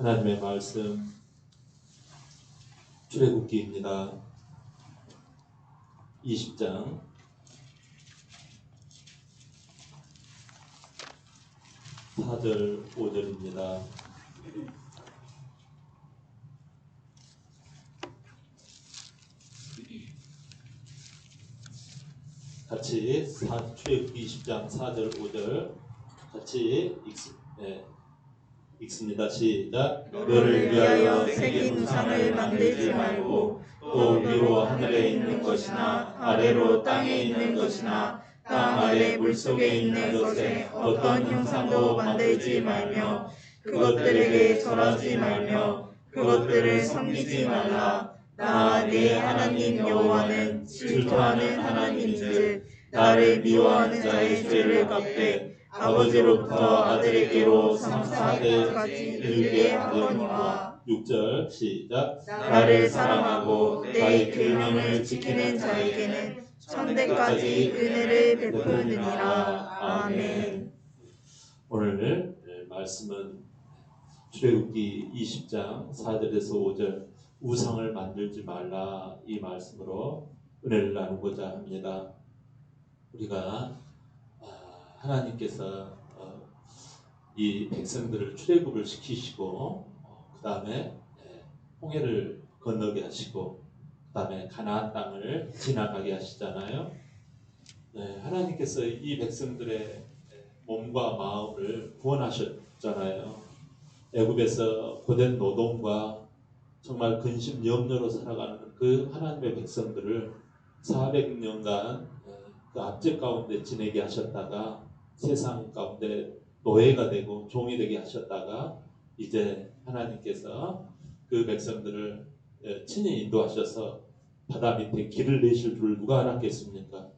하나님의 말씀 출애굽기입니다. 20장 4절 5절입니다. 같이 출애굽기 20장 4절 5절 같이 읽습니다. 시작. 너를 위하여 새긴 우상을 만들지 말고 또 위로 하늘에 있는 것이나 아래로 땅에 있는 것이나 땅 아래 물속에 있는 것에 어떤 형상도 만들지 말며 그것들에게 절하지 말며 그것들을 섬기지 말라. 나 네 하나님 여호와는 질투하는 하나님인즉 나를 미워하는 자의 죄를 갚되 아버지로부터 아들에게로 3, 4대까지 이르게 하거니와. 6절 시작. 나를 사랑하고 내 계명을 지키는 자에게는 천대까지 은혜를 베푸느니라. 아멘. 오늘 말씀은 출애굽기 20장 4절에서 5절 우상을 만들지 말라 이 말씀으로 은혜를 나누고자 합니다. 우리가 하나님께서 이 백성들을 출애굽을 시키시고 그 다음에 홍해를 건너게 하시고 그 다음에 가나안 땅을 지나가게 하시잖아요. 하나님께서 이 백성들의 몸과 마음을 구원하셨잖아요. 애굽에서 고된 노동과 정말 근심 염려로 살아가는 그 하나님의 백성들을 400년간 그 압제 가운데 지내게 하셨다가 세상 가운데 노예가 되고 종이 되게 하셨다가 이제 하나님께서 그 백성들을 친히 인도하셔서 바다 밑에 길을 내실 줄 누가 알았겠습니까?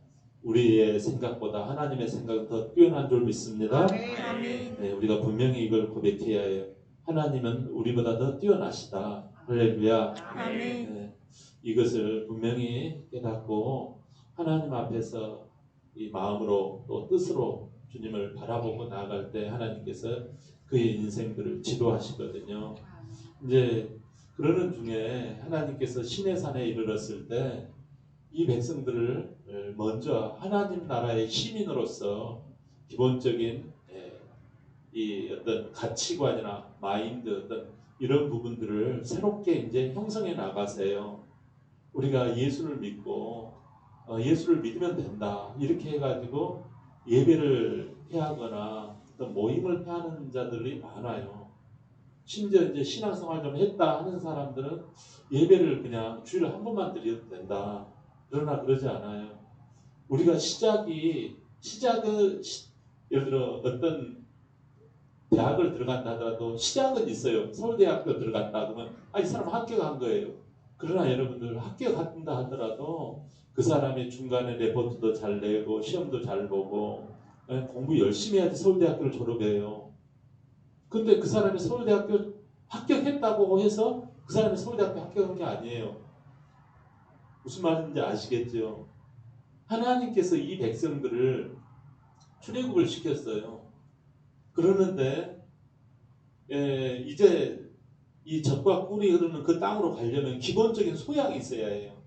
우리의 생각보다 하나님의 생각은 더 뛰어난 줄 믿습니다. 아멘. 우리가 분명히 이걸 고백해야 해요. 하나님은 우리보다 더 뛰어나시다. 할렐루야. 아멘. 이것을 분명히 깨닫고 하나님 앞에서 이 마음으로 또 뜻으로 주님을 바라보고 나아갈 때 하나님께서 그의 인생들을 지도하시거든요. 이제 그러는 중에 하나님께서 시내산에 이르렀을 때 이 백성들을 먼저 하나님 나라의 시민으로서 기본적인 이 어떤 가치관이나 마인드 어떤 이런 부분들을 새롭게 이제 형성해 나가세요. 우리가 예수를 믿고 예수를 믿으면 된다 이렇게 해가지고 예배를 패하거나 어떤 모임을 패하는 자들이 많아요. 심지어 이제 신앙생활 좀 했다 하는 사람들은 예배를 그냥 주일에 한 번만 드려도 된다. 그러나 그러지 않아요. 우리가 시작은 예를 들어 어떤 대학을 들어간다 하더라도 시작은 있어요. 서울대학교 들어갔다 그러면 이 사람 합격한 거예요. 그러나 여러분들 합격한다 하더라도 그 사람이 중간에 레포트도 잘 내고 시험도 잘 보고 공부 열심히 해야지 서울대학교를 졸업해요. 근데 그 사람이 서울대학교 합격했다고 해서 그 사람이 서울대학교 합격한 게 아니에요. 무슨 말인지 아시겠죠? 하나님께서 이 백성들을 출애굽을 시켰어요. 그러는데 이제 이 젖과 꿀이 흐르는 그 땅으로 가려면 기본적인 소양이 있어야 해요.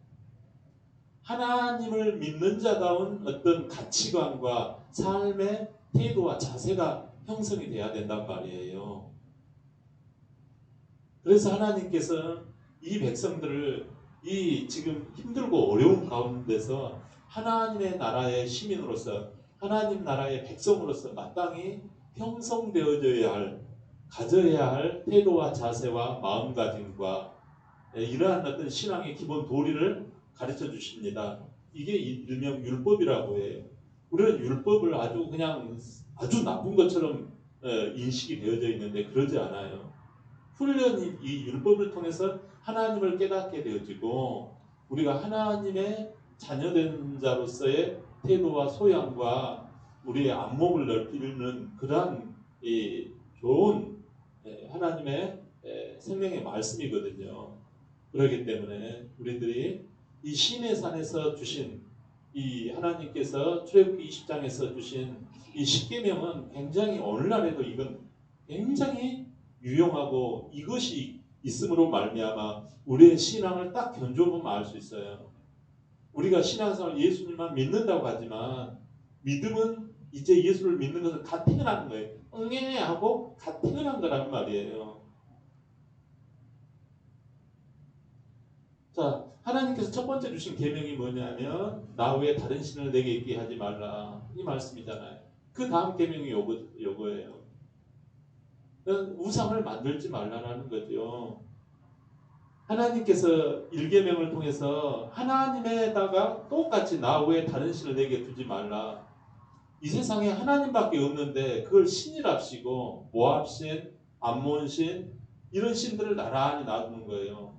하나님을 믿는 자다운 어떤 가치관과 삶의 태도와 자세가 형성이 돼야 된단 말이에요. 그래서 하나님께서 이 백성들을 이 지금 힘들고 어려운 가운데서 하나님의 나라의 시민으로서 하나님 나라의 백성으로서 마땅히 형성되어져야 할 가져야 할 태도와 자세와 마음가짐과 이러한 어떤 신앙의 기본 도리를 가르쳐 주십니다. 이게 일명 율법이라고 해요. 우리는 율법을 아주 나쁜 것처럼 인식이 되어져 있는데 그러지 않아요. 훈련이 이 율법을 통해서 하나님을 깨닫게 되어지고 우리가 하나님의 자녀된 자로서의 태도와 소양과 우리의 안목을 넓히는 그러한 좋은 하나님의 생명의 말씀이거든요. 그렇기 때문에 우리들이 이 시내산에서 주신 이 하나님께서 출애굽기 20장에서 주신 이 십계명은 굉장히 오늘날에도 이건 굉장히 유용하고 이것이 있음으로 말미암아 우리의 신앙을 딱 견줘보면 알 수 있어요. 우리가 신앙생활 예수님만 믿는다고 하지만 믿음은 이제 예수를 믿는 것은 갓 태어나는 거예요. 응애 하고 갓 태어난 거란 말이에요. 자, 하나님께서 첫 번째 주신 계명이 뭐냐면 나 외에 다른 신을 내게 있게 하지 말라 이 말씀이잖아요. 그 다음 계명이 요거예요. 우상을 만들지 말라라는 거죠. 하나님께서 1계명을 통해서 하나님에다가 똑같이 나 외에 다른 신을 내게 두지 말라. 이 세상에 하나님밖에 없는데 그걸 신이랍시고 모압신, 암몬신 이런 신들을 나란히 놔두는 거예요.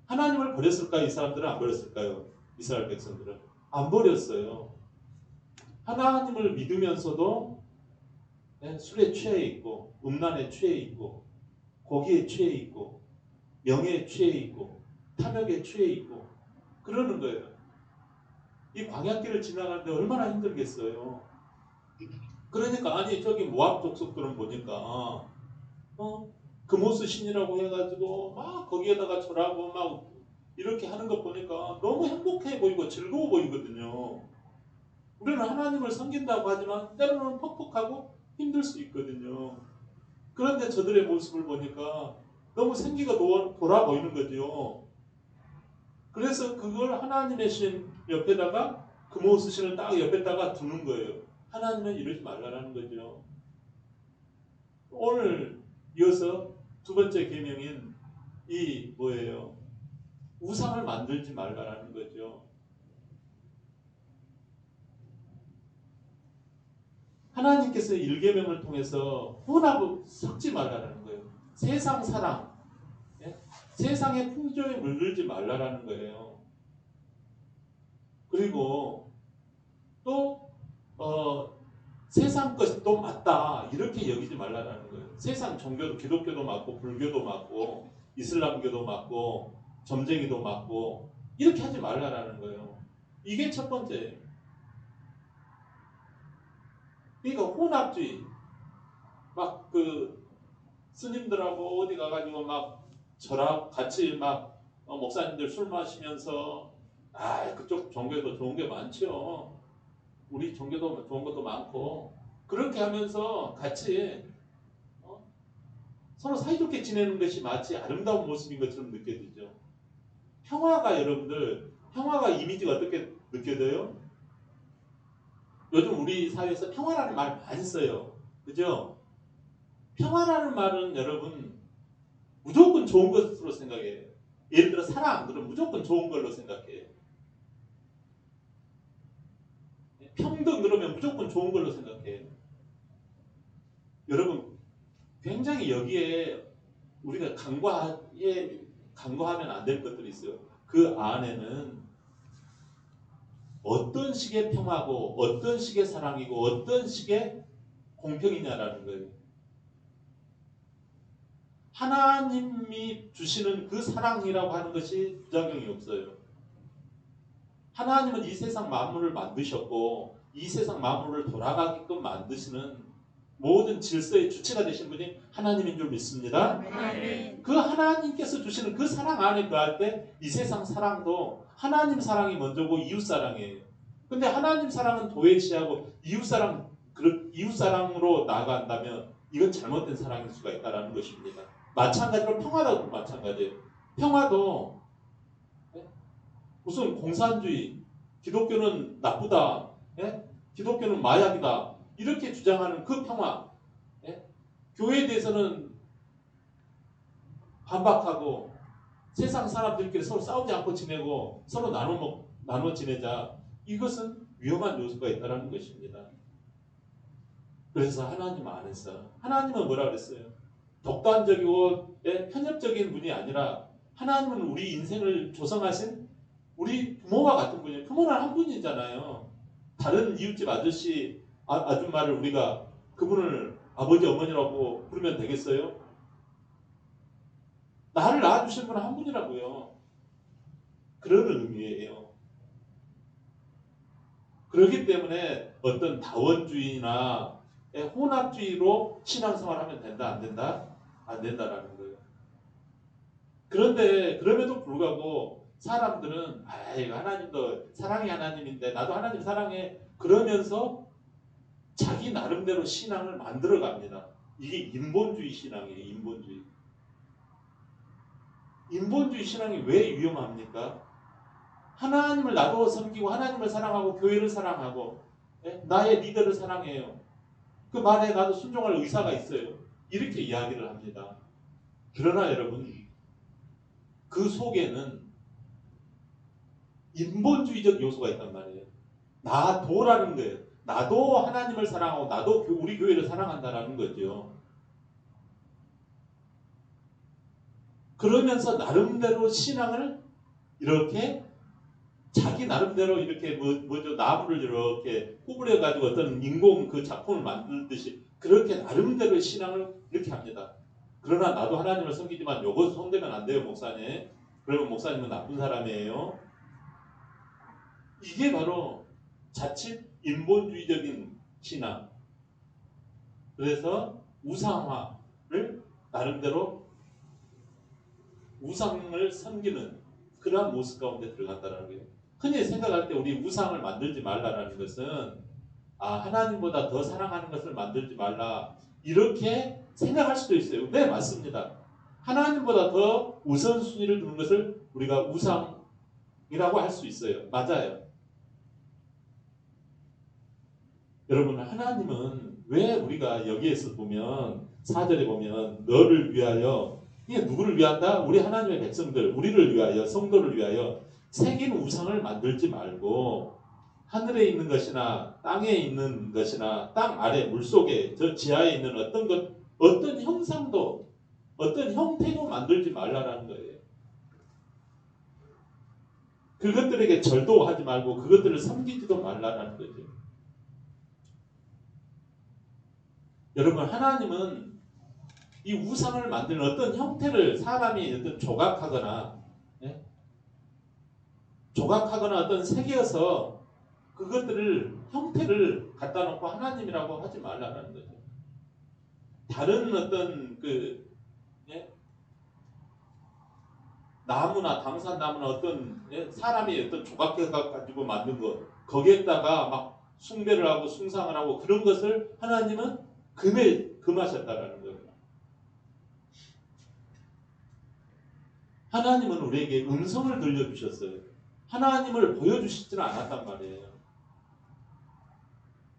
하나님을 버렸을까요? 이 사람들은 안 버렸을까요? 이스라엘 백성들은 안 버렸어요. 하나님을 믿으면서도 술에 취해 있고 음란에 취해 있고 고기에 취해 있고 명예에 취해 있고 탐욕에 취해 있고 그러는 거예요. 이 광야길을 지나가는데 얼마나 힘들겠어요. 그러니까 아니 저기 모압 족속들은 보니까 금오스 신이라고 해가지고 막 거기에다가 절하고 막 이렇게 하는 것 보니까 너무 행복해 보이고 즐거워 보이거든요. 우리는 하나님을 섬긴다고 하지만 때로는 퍽퍽하고 힘들 수 있거든요. 그런데 저들의 모습을 보니까 너무 생기가 돌아 보이는 거죠. 그래서 그걸 하나님의 신 옆에다가 금오스 신을 딱 옆에다가 두는 거예요. 하나님은 이러지 말라는 거죠. 오늘 이어서 두 번째 계명인 이 뭐예요? 우상을 만들지 말라는 거죠. 하나님께서 1계명을 통해서 혼합을 섞지 말라는 거예요. 세상 사랑, 세상의 풍조에 물들지 말라는 거예요. 그리고 또 세상 것도 맞다 이렇게 여기지 말라는 거예요. 세상 종교도 기독교도 맞고 불교도 맞고 이슬람교도 맞고 점쟁이도 맞고 이렇게 하지 말라는 거예요. 이게 첫 번째예요. 그러니까 혼합주의 막 그 스님들하고 어디 가가지고 막 저랑 같이 막 목사님들 술 마시면서 그쪽 종교도 좋은 게 많죠. 우리 종교도 좋은 것도 많고 그렇게 하면서 같이 서로 사이좋게 지내는 것이 마치 아름다운 모습인 것처럼 느껴지죠. 평화가 여러분들 평화가 이미지가 어떻게 느껴져요? 요즘 우리 사회에서 평화라는 말 많이 써요. 그죠? 평화라는 말은 여러분 무조건 좋은 것으로 생각해요. 예를 들어 사랑 그럼 무조건 좋은 걸로 생각해요. 평등 그러면 무조건 좋은 걸로 생각해요. 여러분 굉장히 여기에 우리가 간과하면 안 될 것들이 있어요. 그 안에는 어떤 식의 평화고 어떤 식의 사랑이고 어떤 식의 공평이냐라는 거예요. 하나님이 주시는 그 사랑이라고 하는 것이 부작용이 없어요. 하나님은 이 세상 만물을 만드셨고 이 세상 만물을 돌아가게끔 만드시는 모든 질서의 주체가 되신 분이 하나님인 줄 믿습니다. 아멘. 그 하나님께서 주시는 그 사랑 안에 거할 때 이 세상 사랑도 하나님 사랑이 먼저고 이웃 사랑이에요. 근데 하나님 사랑은 도외시하고 이웃 사랑으로 나아간다면 이건 잘못된 사랑일 수가 있다는 것입니다. 마찬가지로 평화도 마찬가지예요. 평화도 무슨 공산주의, 기독교는 나쁘다, 기독교는 마약이다 이렇게 주장하는 그 평화, 교회에 대해서는 반박하고 세상 사람들끼리 서로 싸우지 않고 지내고 서로 나눠 지내자. 이것은 위험한 요소가 있다는 것입니다. 그래서 하나님 안에서 하나님은 뭐라 그랬어요? 독단적이고 편협적인 분이 아니라 하나님은 우리 인생을 조성하신 우리 부모와 같은 분이에요. 부모는 한 분이잖아요. 다른 이웃집 아줌마를 우리가 그분을 아버지 어머니라고 부르면 되겠어요? 나를 낳아주신 분은 한 분이라고요. 그런 의미예요. 그렇기 때문에 어떤 다원주의나 혼합주의로 신앙생활하면 된다 안 된다? 안 된다라는 거예요. 그런데 그럼에도 불구하고 사람들은 이거 하나님도 사랑의 하나님인데 나도 하나님 사랑해 그러면서 자기 나름대로 신앙을 만들어 갑니다. 이게 인본주의 신앙이에요. 인본주의 신앙이 왜 위험합니까? 하나님을 나도 섬기고 하나님을 사랑하고 교회를 사랑하고 나의 리더를 사랑해요. 그 말에 나도 순종할 의사가 있어요. 이렇게 이야기를 합니다. 그러나 여러분 그 속에는 인본주의적 요소가 있단 말이에요. 나도라는 거예요. 나도 하나님을 사랑하고 나도 우리 교회를 사랑한다라는 거죠. 그러면서 나름대로 신앙을 이렇게 자기 나름대로 이렇게 뭐죠 나무를 이렇게 구부려 가지고 어떤 인공 그 작품을 만들듯이 그렇게 나름대로 신앙을 이렇게 합니다. 그러나 나도 하나님을 섬기지만 요거 손대면 안 돼요 목사님. 그러면 목사님은 나쁜 사람이에요. 이게 바로 자칫 인본주의적인 신앙. 그래서 우상화를 나름대로 우상을 섬기는 그러한 모습 가운데 들어간다는 거예요. 흔히 생각할 때 우리 우상을 만들지 말라라는 것은 하나님보다 더 사랑하는 것을 만들지 말라 이렇게 생각할 수도 있어요. 네, 맞습니다. 하나님보다 더 우선순위를 두는 것을 우리가 우상이라고 할 수 있어요. 맞아요. 여러분 하나님은 왜 우리가 여기에서 보면 4절에 보면 너를 위하여 이게 누구를 위한다? 우리 하나님의 백성들 우리를 위하여 성도를 위하여 새긴 우상을 만들지 말고 하늘에 있는 것이나 땅에 있는 것이나 땅 아래 물속에 저 지하에 있는 어떤 것 어떤 형상도 어떤 형태도 만들지 말라라는 거예요. 그것들에게 절도 하지 말고 그것들을 섬기지도 말라라는 거죠. 여러분 하나님은 이 우상을 만드는 어떤 형태를 사람이 어떤 조각하거나 어떤 새겨서 그것들을 형태를 갖다 놓고 하나님이라고 하지 말라는 거죠. 다른 어떤 나무나 당산나무나 어떤 사람이 어떤 조각해 가지고 만든 것 거기에다가 막 숭배를 하고 숭상을 하고 그런 것을 하나님은 금하셨다라는 거예요. 하나님은 우리에게 음성을 들려주셨어요. 하나님을 보여주시지는 않았단 말이에요.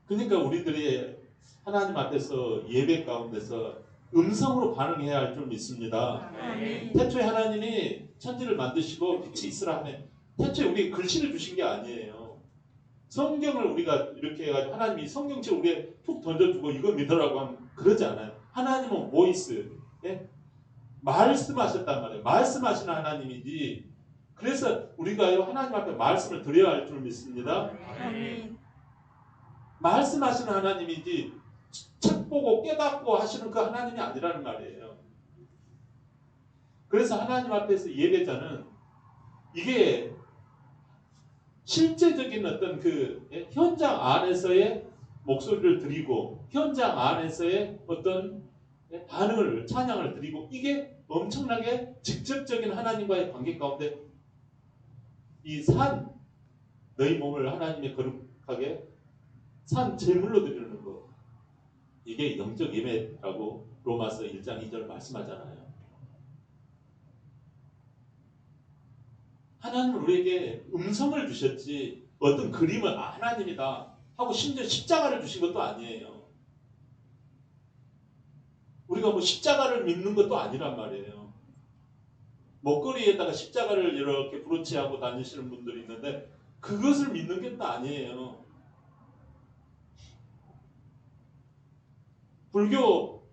그러니까 우리들이 하나님 앞에서 예배 가운데서 음성으로 반응해야 할 줄 믿습니다. 태초에 하나님이 천지를 만드시고 빛이 있으라 하면 태초에 우리 글씨를 주신 게 아니에요. 성경을 우리가 이렇게 해가지고 하나님이 성경책을 우리에 툭 던져주고 이거 믿으라고 하면 그러지 않아요. 하나님은 보이스, 말씀하셨단 말이에요. 말씀하시는 하나님이지. 그래서 우리가 하나님 앞에 말씀을 드려야 할 줄 믿습니다. 말씀하시는 하나님이지 책 보고 깨닫고 하시는 그 하나님이 아니라는 말이에요. 그래서 하나님 앞에서 예배자는 이게 실제적인 어떤 그 현장 안에서의 목소리를 드리고 현장 안에서의 어떤 반응을 찬양을 드리고 이게 엄청나게 직접적인 하나님과의 관계 가운데 이 산 너희 몸을 하나님의 거룩하게 산 제물로 드리는 거 이게 영적 예배라고 로마서 1장 2절 말씀하잖아요. 하나님은 우리에게 음성을 주셨지 어떤 그림을 하나님이다 하고 심지어 십자가를 주신 것도 아니에요. 우리가 뭐 십자가를 믿는 것도 아니란 말이에요. 목걸이에다가 십자가를 이렇게 브로치하고 다니시는 분들이 있는데 그것을 믿는 게 또 아니에요. 불교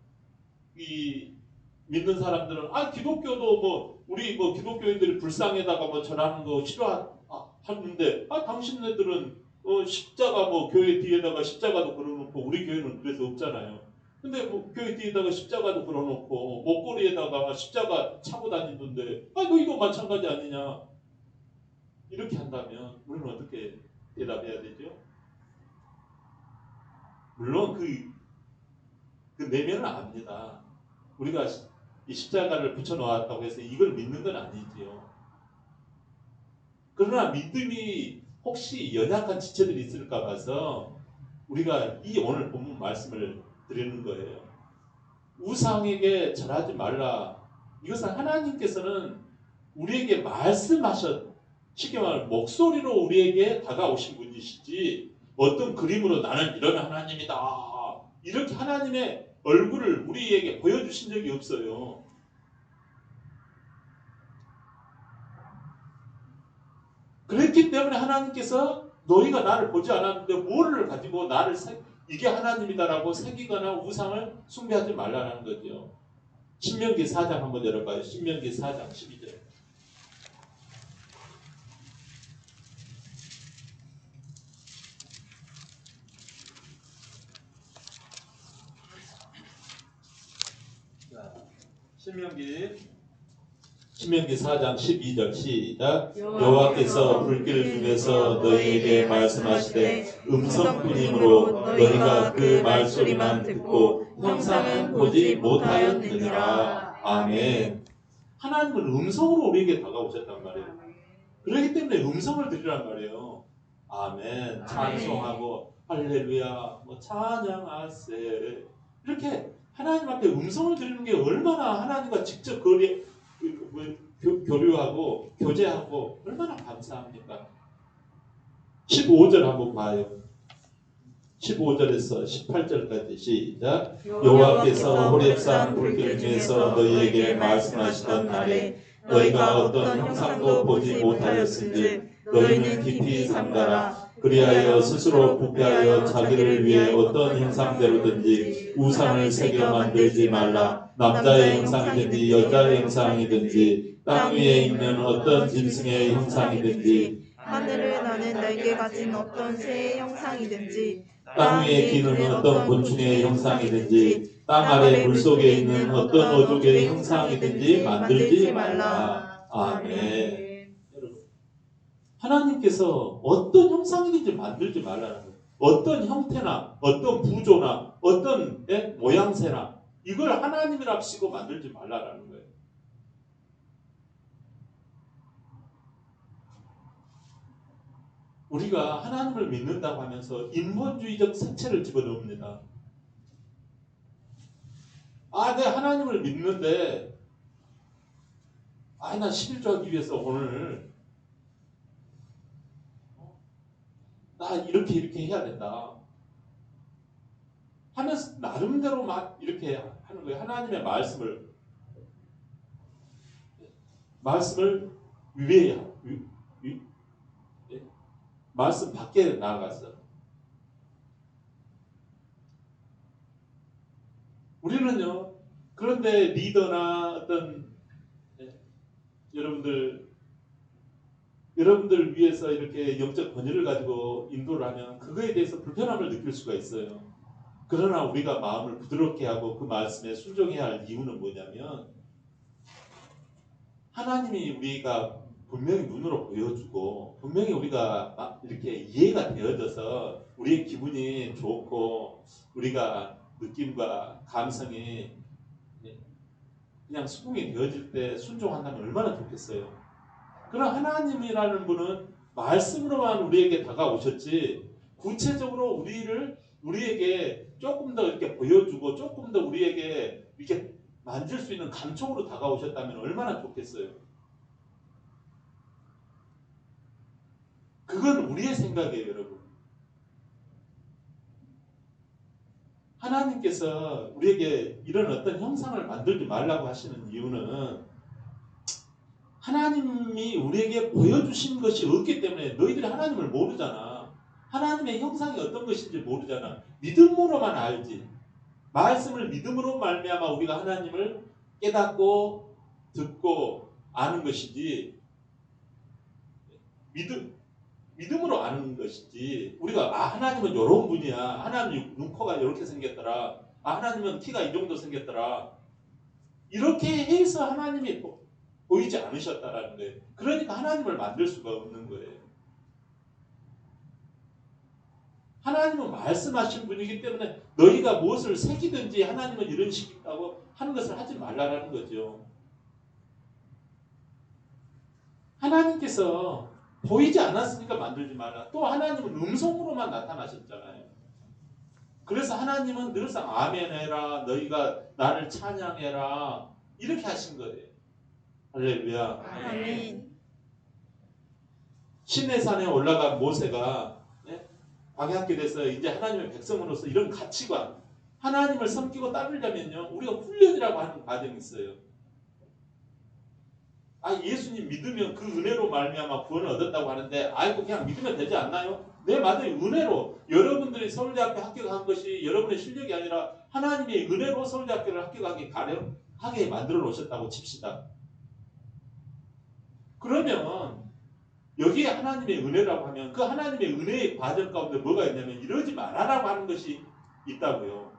믿는 사람들은 기독교도 뭐 우리 뭐 기독교인들이 불상에다가 뭐 절하는 거 싫어하는데 당신네들은 십자가 뭐 교회 뒤에다가 십자가도 걸어놓고 우리 교회는 그래서 없잖아요. 근데 뭐 교회 뒤에다가 십자가도 걸어놓고 목걸이에다가 십자가 차고 다니던데 너희도 마찬가지 아니냐 이렇게 한다면 우리는 어떻게 대답해야 되죠? 물론 그 내면을 압니다. 우리가 이 십자가를 붙여 놓았다고 해서 이걸 믿는 건 아니지요. 그러나 믿음이 혹시 연약한 지체들이 있을까 봐서 우리가 이 오늘 본문 말씀을 드리는 거예요. 우상에게 절하지 말라. 이것은 하나님께서는 우리에게 말씀하셨, 쉽게 말하면 목소리로 우리에게 다가오신 분이시지 어떤 그림으로 나는 이런 하나님이다 이렇게 하나님의 얼굴을 우리에게 보여주신 적이 없어요. 그랬기 때문에 하나님께서 너희가 나를 보지 않았는데 뭐를 가지고 나를 이게 하나님이다라고 새기거나 우상을 숭배하지 말라는 거죠. 신명기 4장 한번 열어봐요. 신명기 4장 12절. 신명기 4장 12절 시작. 여호와께서 불길 중에서 너희에게 말씀하시되 음성뿐이므로 너희가 그 말소리만 듣고 형상은 보지 못하였느니라. 아멘. 하나님은 음성으로 우리에게 다가오셨단 말이에요. 그렇기 때문에 음성을 드리란 말이에요. 아멘. 찬송하고 할렐루야, 뭐 찬양하세 이렇게 하나님 앞에 음성을 드리는 게 얼마나 하나님과 직접 교류하고 교제하고 얼마나 감사합니까? 15절 한번 봐요. 15절에서 18절까지 시작. 여호와께서 호렙산 불길 중에서 너희에게 말씀하시던 날에 너희가 어떤 형상도 보지 못하였은즉 너희는 깊이 삼가라. 그리하여 스스로 부패하여 자기를 위해 어떤 형상대로든지 우상을 새겨 만들지 말라. 남자의 형상이든지 여자의 형상이든지 땅 위에 있는 어떤 짐승의 형상이든지 하늘을 나는 날개 가진 어떤 새의 형상이든지 땅 위에 기는 어떤 곤충의 형상이든지 땅 아래 물속에 있는 어떤 어족의 형상이든지 만들지 말라. 아멘. 하나님께서 어떤 형상이든지 만들지 말라는 거예요. 어떤 형태나 어떤 구조나 어떤 모양새나 이걸 하나님이랍시고 만들지 말라는 거예요. 우리가 하나님을 믿는다고 하면서 인본주의적 색채를 집어넣습니다. 내가 하나님을 믿는데 나 11조 하기 위해서 오늘 나 이렇게 해야 된다 하면서 나름대로 막 이렇게 하는 거예요. 하나님의 말씀을 말씀 밖에 나아갔어. 우리는요, 그런데 리더나 어떤 여러분들 위해서 이렇게 영적 권위를 가지고 인도를 하면 그거에 대해서 불편함을 느낄 수가 있어요. 그러나 우리가 마음을 부드럽게 하고 그 말씀에 순종해야 할 이유는 뭐냐면 하나님이 우리가 분명히 눈으로 보여주고 분명히 우리가 막 이렇게 이해가 되어져서 우리의 기분이 좋고 우리가 느낌과 감성이 그냥 수긍이 되어질 때 순종한다면 얼마나 좋겠어요. 그러나 하나님이라는 분은 말씀으로만 우리에게 다가오셨지 구체적으로 우리에게 조금 더 이렇게 보여주고 조금 더 우리에게 이렇게 만질 수 있는 감촉으로 다가오셨다면 얼마나 좋겠어요. 그건 우리의 생각이에요, 여러분. 하나님께서 우리에게 이런 어떤 형상을 만들지 말라고 하시는 이유는 하나님이 우리에게 보여주신 것이 없기 때문에 너희들이 하나님을 모르잖아. 하나님의 형상이 어떤 것인지 모르잖아. 믿음으로만 알지. 말씀을 믿음으로 말미암아 우리가 하나님을 깨닫고 듣고 아는 것이지 믿음으로 아는 것이지 우리가 하나님은 이런 분이야. 하나님 눈코가 이렇게 생겼더라. 하나님은 키가 이 정도 생겼더라. 이렇게 해서 하나님이 보이지 않으셨다라는 거예요. 그러니까 하나님을 만들 수가 없는 거예요. 하나님은 말씀하신 분이기 때문에 너희가 무엇을 새기든지 하나님은 이런 식이라고 하는 것을 하지 말라라는 거죠. 하나님께서 보이지 않았으니까 만들지 말라. 또 하나님은 음성으로만 나타나셨잖아요. 그래서 하나님은 늘상 아멘 해라, 너희가 나를 찬양해라, 이렇게 하신 거예요. 할렐루야. 아멘. 시내산에 올라간 모세가 광야길에서 이제 하나님의 백성으로서 이런 가치관, 하나님을 섬기고 따르려면요, 우리가 훈련이라고 하는 과정이 있어요. 예수님 믿으면 그 은혜로 말미암아 구원을 얻었다고 하는데, 아이고 그냥 믿으면 되지 않나요? 네, 맞아요. 은혜로. 여러분들이 서울대학교 합격한 것이 여러분의 실력이 아니라 하나님의 은혜로 서울대학교를 합격하게 가능하게 만들어 놓으셨다고 칩시다. 그러면 여기에 하나님의 은혜라고 하면 그 하나님의 은혜의 과정 가운데 뭐가 있냐면 이러지 말아라고 하는 것이 있다고요.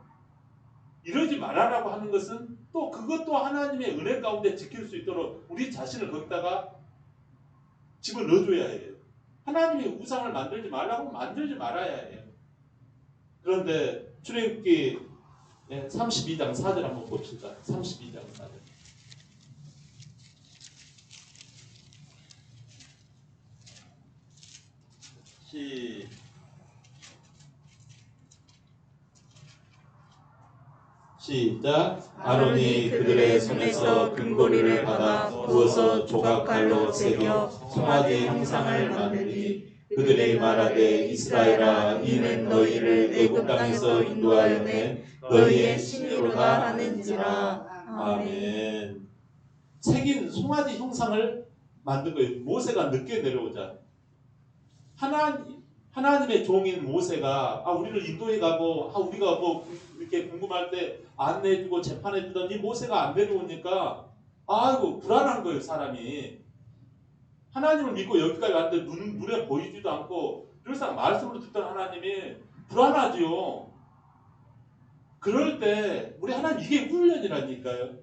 이러지 말아라고 하는 것은 또 그것도 하나님의 은혜 가운데 지킬 수 있도록 우리 자신을 거기다가 집어넣어줘야 해요. 하나님의 우상을 만들지 말라고 만들지 말아야 해요. 그런데 출애굽기 32장 4절 한번 봅시다. 32장 4절. 시작. 아론이 그들의 손에서 금고리를 받아 부어서 조각칼로 새겨 송아지 형상을 만들니 그들이 말하되 이스라엘아, 이는 너희를 애굽 땅에서 인도하여 낸 너희의 신이로다 하는지라. 아멘. 새긴 송아지 형상을 만든 거예요. 모세가 늦게 내려오자 하나님의 종인 모세가 우리를 인도해 가고 우리가 뭐 이렇게 궁금할 때 안내해주고 재판해주던 이 모세가 안 내려오니까 아이고 불안한 거예요. 사람이 하나님을 믿고 여기까지 왔는데 눈에 보이지도 않고 늘상 말씀으로 듣던 하나님이 불안하죠. 그럴 때 우리 하나님 이게 훈련이라니까요.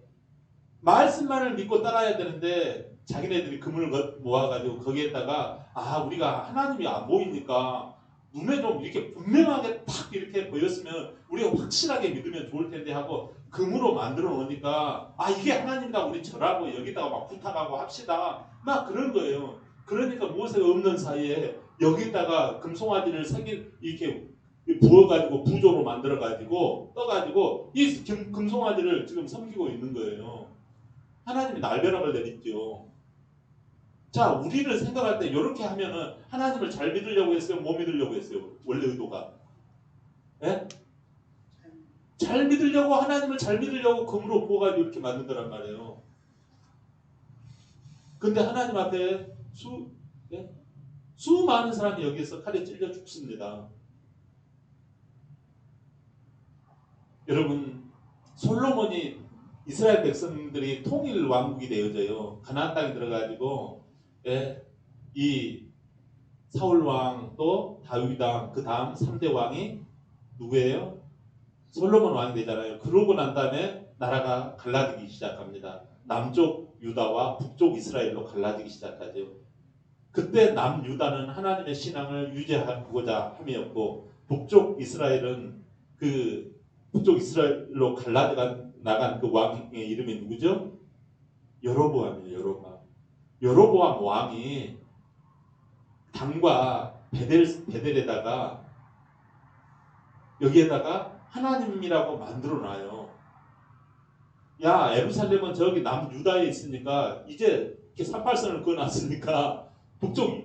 말씀만을 믿고 따라야 되는데 자기네들이 금을 모아가지고 거기에다가 우리가 하나님이 안 보이니까 눈에 좀 이렇게 분명하게 탁 이렇게 보였으면 우리가 확실하게 믿으면 좋을 텐데 하고 금으로 만들어 놓으니까 이게 하나님이다 우리 절하고 여기다가 막 부탁하고 합시다 막 그런 거예요. 그러니까 모세가 없는 사이에 여기다가 금송아지를 이렇게 부어가지고 부조로 만들어가지고 떠가지고 이 금송아지를 지금 섬기고 있는 거예요. 하나님이 날벼락을 내리죠. 자, 우리를 생각할 때 이렇게 하면은 하나님을 잘 믿으려고 했어요? 못 믿으려고 했어요? 원래 의도가. 예? 잘 믿으려고, 하나님을 잘 믿으려고 금으로 부어가지고 이렇게 만든 거란 말이에요. 근데 하나님 앞에 수많은 사람이 여기에서 칼에 찔려 죽습니다. 여러분, 솔로몬이 이스라엘 백성들이 통일 왕국이 되어져요. 가나안 땅에 들어가지고 이 사울 왕 또 다윗 왕 그 다음 3대 왕이 누구예요? 솔로몬 왕이 되잖아요. 그러고 난 다음에 나라가 갈라지기 시작합니다. 남쪽 유다와 북쪽 이스라엘로 갈라지기 시작하죠. 그때 남유다는 하나님의 신앙을 유지하고자 함이었고 북쪽 이스라엘은 북쪽 이스라엘로 나간 그 왕의 이름이 누구죠? 여로보암이에요. 여로보암 왕이 당과 베델에다가 여기에다가 하나님이라고 만들어놔요. 야, 예루살렘은 저기 남유다에 있으니까 이제 이렇게 38선을 그어놨으니까 북쪽에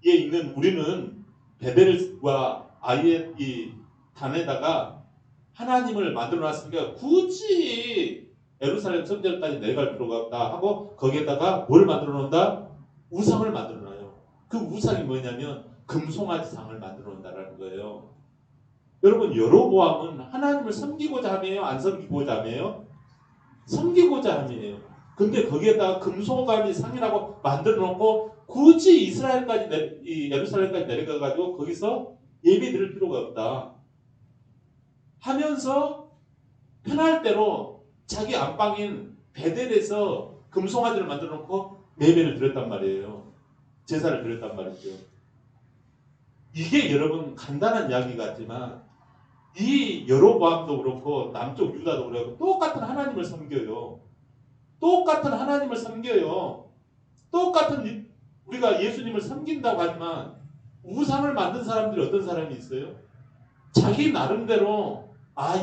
있는 우리는 베델과 아예 이 단에다가 하나님을 만들어놨으니까 굳이 예루살렘 성전까지 내려갈 필요가 없다 하고 거기에다가 뭘 만들어 놓는다? 우상을 만들어 놔요. 그 우상이 뭐냐면 금송아지상을 만들어 놓는다라는 거예요. 여러분, 여로보암은 하나님을 섬기고자 함이에요? 안 섬기고자 함이에요? 섬기고자 함이에요. 근데 거기에다가 금송아지 상이라고 만들어 놓고 굳이 예루살렘까지 내려가가지고 거기서 예배 드릴 필요가 없다 하면서 편할 대로 자기 안방인 베델에서 금송아지를 만들어 놓고 예배를 드렸단 말이에요. 제사를 드렸단 말이죠. 이게 여러분 간단한 이야기 같지만 이 여로보암도 그렇고 남쪽 유다도 그렇고 똑같은 하나님을 섬겨요. 똑같은 하나님을 섬겨요. 똑같은 우리가 예수님을 섬긴다고 하지만 우상을 만든 사람들이 어떤 사람이 있어요? 자기 나름대로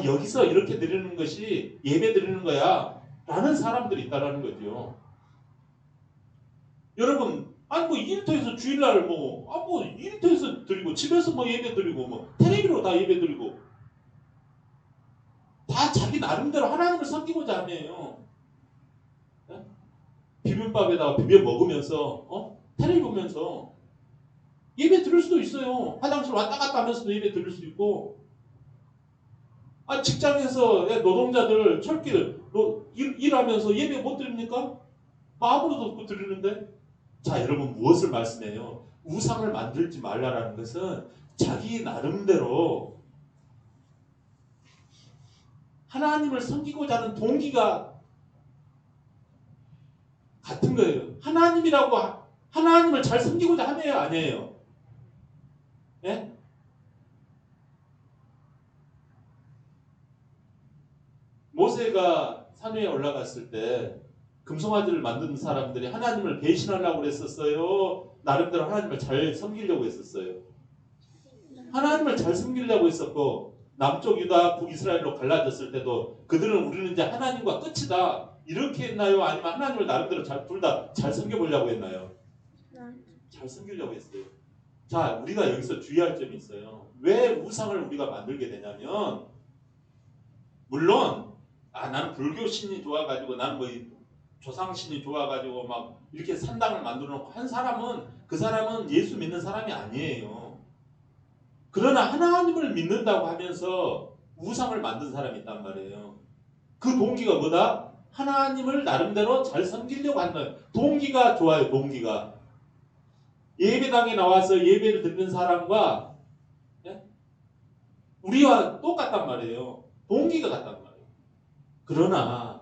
여기서 이렇게 드리는 것이 예배 드리는 거야 라는 사람들이 있다라는 거죠. 여러분 뭐 일터에서 주일날 일터에서 드리고 집에서 예배 드리고 텔레비로 다 예배 드리고 다 자기 나름대로 하나님을 섬기고자 하네요. 비빔밥에다가 비벼 먹으면서 텔레비 보면서 예배 드릴 수도 있어요. 화장실 왔다 갔다 하면서도 예배 드릴 수 있고 직장에서 노동자들 철길 일하면서 예배 못 드립니까? 마음으로도 없고 드리는데 자 여러분 무엇을 말씀해요? 우상을 만들지 말라라는 것은 자기 나름대로 하나님을 섬기고자 하는 동기가 같은 거예요. 하나님을 잘 섬기고자 하네요, 아니에요? 예? 모세가 산 위에 올라갔을 때 금송아지를 만든 사람들이 하나님을 배신하려고 그랬었어요? 나름대로 하나님을 잘 섬기려고 했었어요? 하나님을 잘 섬기려고 했었고 남쪽 유다 북이스라엘로 갈라졌을 때도 그들은 우리는 이제 하나님과 끝이다 이렇게 했나요? 아니면 하나님을 나름대로 둘 다 잘 섬겨보려고 했나요? 잘 섬기려고 했어요. 자 우리가 여기서 주의할 점이 있어요. 왜 우상을 우리가 만들게 되냐면 물론 나는 불교 신이 좋아가지고 나는 조상 신이 좋아가지고 막 이렇게 산당을 만들어 놓고 한 사람은 그 사람은 예수 믿는 사람이 아니에요. 그러나 하나님을 믿는다고 하면서 우상을 만든 사람이 있단 말이에요. 그 동기가 뭐다? 하나님을 나름대로 잘 섬기려고 하는 동기가 좋아요. 동기가 예배당에 나와서 예배를 드리는 사람과 우리와 똑같단 말이에요. 동기가 같단 말이에요. 그러나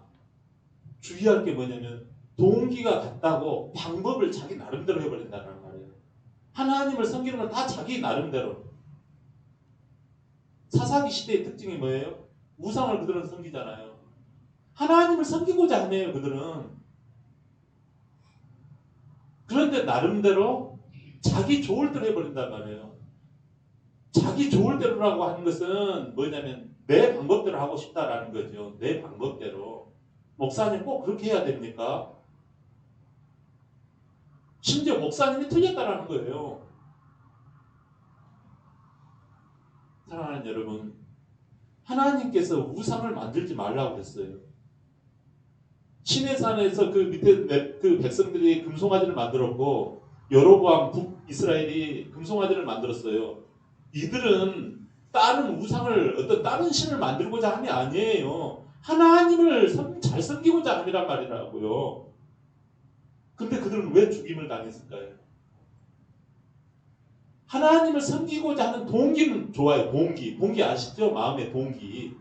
주의할 게 뭐냐면 동기가 같다고 방법을 자기 나름대로 해버린다는 말이에요. 하나님을 섬기는 건 다 자기 나름대로. 사사기 시대의 특징이 뭐예요? 우상을 그들은 섬기잖아요. 하나님을 섬기고자 하네요. 그들은. 그런데 나름대로 자기 좋을 대로 해버린단 말이에요. 자기 좋을 대로라고 하는 것은 뭐냐면 내 방법대로 하고 싶다라는 거죠. 내 방법대로. 목사님 꼭 그렇게 해야 됩니까? 심지어 목사님이 틀렸다라는 거예요. 사랑하는 여러분, 하나님께서 우상을 만들지 말라고 했어요. 시내산에서 그 밑에 그 백성들이 금송아지를 만들었고 여로보암 북이스라엘이 금송아지를 만들었어요. 이들은 다른 우상을 어떤 다른 신을 만들고자 함이 아니에요. 하나님을 잘 섬기고자 함이란 말이라고요. 근데 그들은 왜 죽임을 당했을까요? 하나님을 섬기고자 하는 동기는 좋아요. 동기 아시죠? 마음의 동기.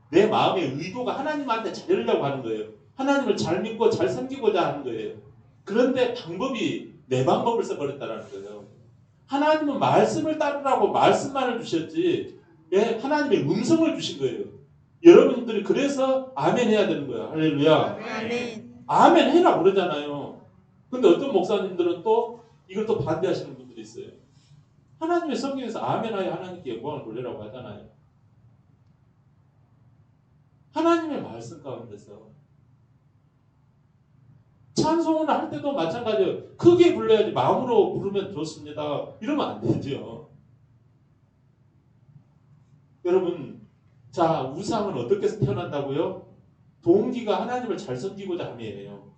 내 마음의 의도가 하나님한테 잘하려고 하는 거예요. 하나님을 잘 믿고 잘 섬기고자 하는 거예요. 그런데 방법이 내 방법을 써버렸다는 거예요. 하나님은 말씀을 따르라고 말씀만을 주셨지 하나님의 음성을 주신 거예요. 여러분들이 그래서 아멘 해야 되는 거예요. 할렐루야. 아멘. 아멘 해라 그러잖아요. 근데 어떤 목사님들은 또 이걸 또 반대하시는 분들이 있어요. 하나님의 성경에서 아멘하여 하나님께 영광을 돌리라고 하잖아요. 하나님의 말씀 가운데서 찬송을 할 때도 마찬가지예요. 크게 불러야지 마음으로 부르면 좋습니다. 이러면 안 되죠. 여러분, 자 우상은 어떻게 태어난다고요? 동기가 하나님을 잘 섬기고자 함이에요.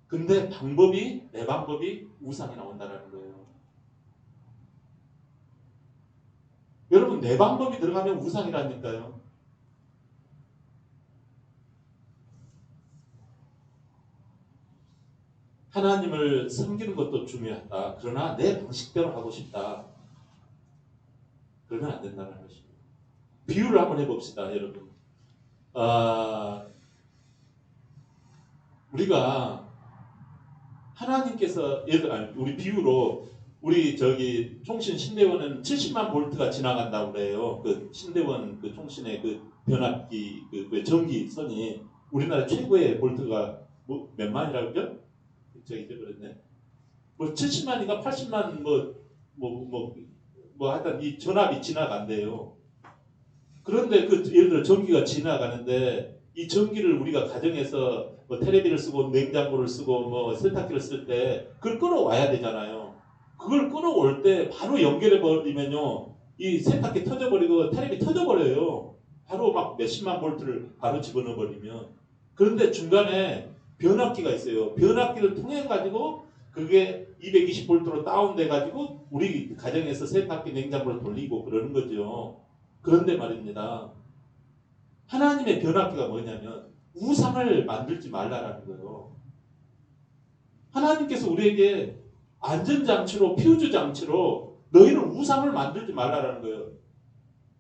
근데 내 방법이 우상이 나온다는 거예요. 여러분 내 방법이 들어가면 우상이라니까요. 하나님을 섬기는 것도 중요하다. 그러나 내 방식대로 하고 싶다. 그러면 안 된다는 것입니다. 비유를 한번 해봅시다. 여러분. 우리가 하나님께서 우리 비유로 우리 저기 총신 신대원은 70만 볼트가 지나간다고 그래요. 그 신대원 그 총신의 그 변압기 그 전기선이 우리나라 최고의 볼트가 뭐 몇 만이라고 그러죠? 제가 잊어버렸네. 뭐 70만인가 80만 뭐 하여튼 이 전압이 지나간대요. 그런데 그 예를 들어 전기가 지나가는데 이 전기를 우리가 가정에서 뭐 테레비를 쓰고 냉장고를 쓰고 뭐 세탁기를 쓸 때 그걸 끌어와야 되잖아요. 그걸 끌어올 때 바로 연결해 버리면요, 이 세탁기 터져버리고 테레비 터져버려요. 바로 막 몇십만 볼트를 바로 집어넣어 버리면. 그런데 중간에 변압기가 있어요. 변압기를 통해 가지고 그게 220볼트로 다운돼 가지고 우리 가정에서 세탁기 냉장고를 돌리고 그러는 거죠. 그런데 말입니다, 하나님의 변압기가 뭐냐면 우상을 만들지 말라라는 거예요. 하나님께서 우리에게 안전장치로, 퓨즈 장치로 너희는 우상을 만들지 말라라는 거예요.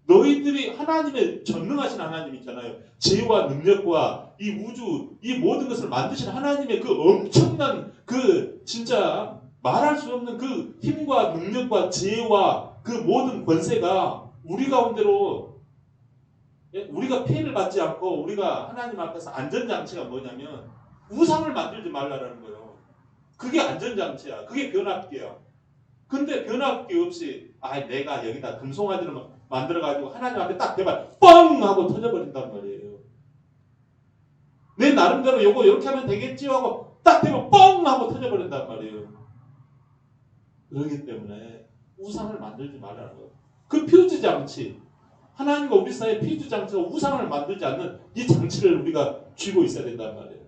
너희들이 하나님의 전능하신 하나님 있잖아요. 지혜와 능력과 이 우주, 이 모든 것을 만드신 하나님의 그 엄청난 그 진짜 말할 수 없는 그 힘과 능력과 지혜와 그 모든 권세가 우리 가운데로, 우리가 피해를 받지 않고 우리가 하나님 앞에서 안전장치가 뭐냐면 우상을 만들지 말라라는 거예요. 그게 안전장치야. 그게 변압기야. 근데 변압기 없이 내가 여기다 금송아지를 만들어가지고 하나님 앞에 딱 대면 뻥 하고 터져버린단 말이에요. 내 나름대로 요거 이렇게 하면 되겠지 하고 딱 대면 뻥 하고 터져버린단 말이에요. 그렇기 때문에 우상을 만들지 말라는 거예요. 그 퓨즈 장치, 하나님과 우리 사이의 퓨즈 장치가 우상을 만들지 않는 이 장치를 우리가 쥐고 있어야 된단 말이에요.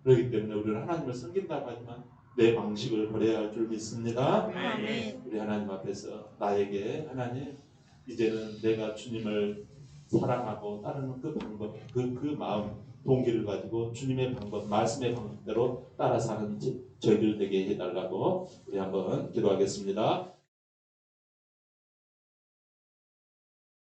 그렇기 때문에 우리는 하나님을 섬긴다고 하지만 내 방식을 버려야 할 줄 믿습니다. 아멘. 우리 하나님 앞에서 나에게 하나님, 이제는 내가 주님을 사랑하고 따르는 그 방법, 그 마음, 동기를 가지고 주님의 방법, 말씀의 방법대로 따라 사는 저희들 되게 해달라고 우리 한번 기도하겠습니다.